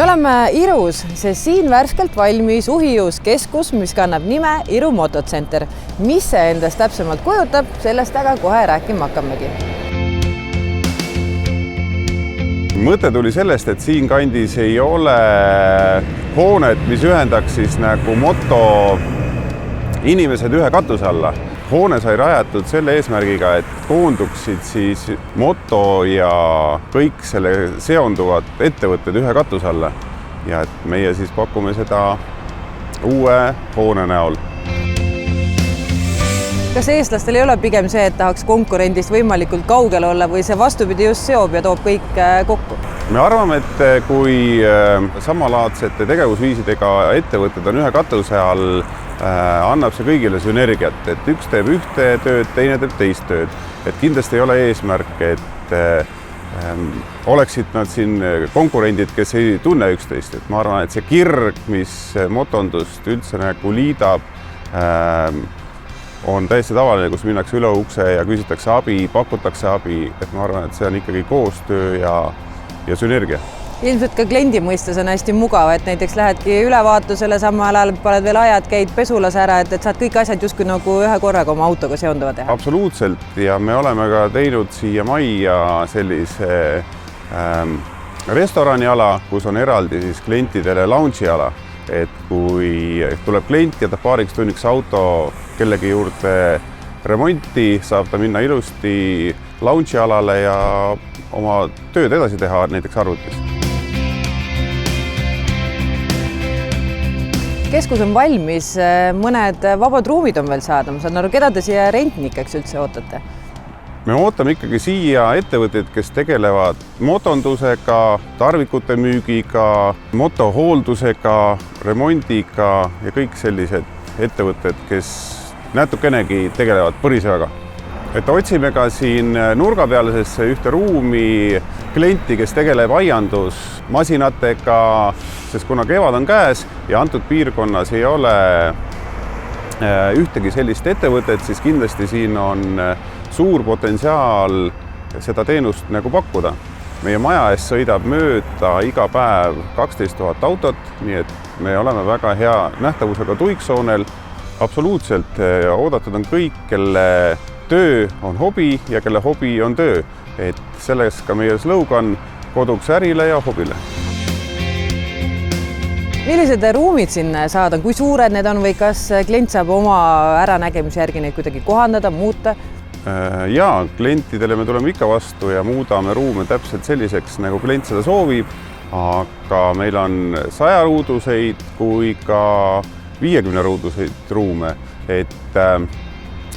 Me oleme Irus, sest siin värskelt valmis uhiuus keskus, mis kannab nime Iru Motocenter. Mis see endast täpsemalt kujutab, sellest aga kohe rääkima hakkamegi. Mõte tuli sellest, et siin kandis ei ole hoonet, mis ühendaks siis nagu moto inimesed ühe katuse alla. Hoone sai rajatud selle eesmärgiga, et koonduksid siis moto ja kõik selle seonduvad ettevõtted ühe katuse alla. Ja et meie siis pakume seda uue hoone näol. Kas eestlastel ei ole pigem see, et tahaks konkurendist võimalikult kaugel olla või see vastupidi just seob ja toob kõik kokku? Me arvame, et kui samalaadsete tegevusviisidega ettevõtted on ühe katuse all, annab see kõigile sünergiat, et üks teeb ühte tööd, teine teeb teist tööd. Et kindlasti ei ole eesmärk, et oleksid nad siin konkurendid, kes ei tunne üksteist. Et ma arvan, et see kirg, mis motondust üldse nagu liidab, on täiesti tavaline, kus minnakse üle ukse ja küsitakse abi, pakutakse abi. Et ma arvan, et see on ikkagi koostöö ja sünergia. Ilmselt ka kliendi mõistes on hästi mugav, et näiteks lähedki ülevaatusele, samal ajal paned veel ajad, käid pesulas ära, et saad kõik asjad justkui nagu ühe korraga oma autoga seonduva teha. Absoluutselt ja me oleme ka teinud siia majja sellise restoraniala, kus on eraldi siis klientidele lounge'i ala. Et kui tuleb klient ja ta paariks tunniks auto kellegi juurde remonti, saab ta minna ilusti lounge'i alale ja oma tööd edasi teha näiteks arvutis. Keskus on valmis, mõned vabad ruumid on veel saada. Ma saan aru, keda te siia rentnikeks üldse ootate? Me ootame ikkagi siia ettevõtted, kes tegelevad motondusega, tarvikute müügiga, motohooldusega, remondiga ja kõik sellised ettevõtted, kes natukenegi tegelevad põrisööga. Et otsime ka siin nurga pealisesse ühte ruumi klienti, kes tegeleb aiandusmasinatega, sest kuna kevad on käes ja antud piirkonnas ei ole ühtegi sellist ettevõtet, siis kindlasti siin on suur potentsiaal seda teenust nagu pakkuda. Meie maja eest sõidab mööda iga päev 12 000 autot, nii et me oleme väga hea nähtavusega tuiksoonel. Absoluutselt oodatud on kõik, kelle töö on hobi ja kelle hobi on töö. Et selles ka meie slogan koduks ärile ja hobile. Millised ruumid siin saada, kui suured need on või kas klient saab oma äranägemise järgi neid kuidagi kohandada, muuta? Jaa, klientidele me tuleme ikka vastu ja muudame ruume täpselt selliseks, nagu klient seda soovib, aga meil on 100 ruuduseid kui ka 50 ruuduseid ruume. Et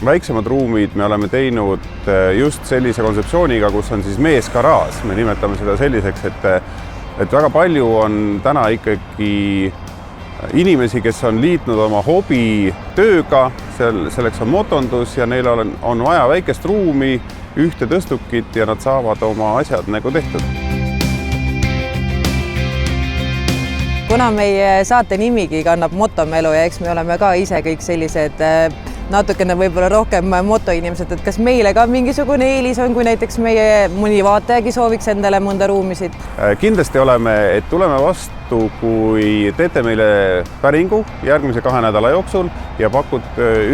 väiksemad ruumid me oleme teinud just sellise kontseptsiooniga, kus on siis meesgaraaž. Me nimetame seda selliseks, et väga palju on täna ikkagi inimesi, kes on liitnud oma hobi tööga, selleks on motondus ja neil on vaja väikest ruumi, ühte tõstukit ja nad saavad oma asjad nagu tehtud. Kuna meie saate nimigi kannab motomelu ja eks me oleme ka ise kõik sellised natukene võib-olla rohkem motoinimesed, et kas meile ka mingisugune eelis on, kui näiteks meie mõni vaatajagi sooviks endale mõnda ruumisid? Kindlasti oleme, et tuleme vastu, kui teete meile päringu järgmise 2 nädala jooksul ja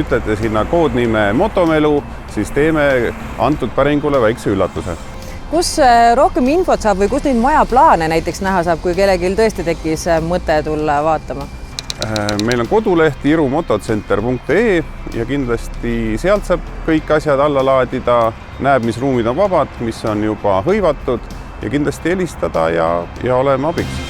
ütlete sinna koodnime motomelu, siis teeme antud päringule väikse üllatuse. Kus rohkem infot saab või kus neid majaplaane näiteks näha saab, kui kellelgi tõesti tekkis mõte tulla vaatama? Meil on koduleht irumotocenter.ee ja kindlasti sealt saab kõik asjad alla laadida, näeb, mis ruumid on vabad, mis on juba hõivatud ja kindlasti helistada ja oleme abiks.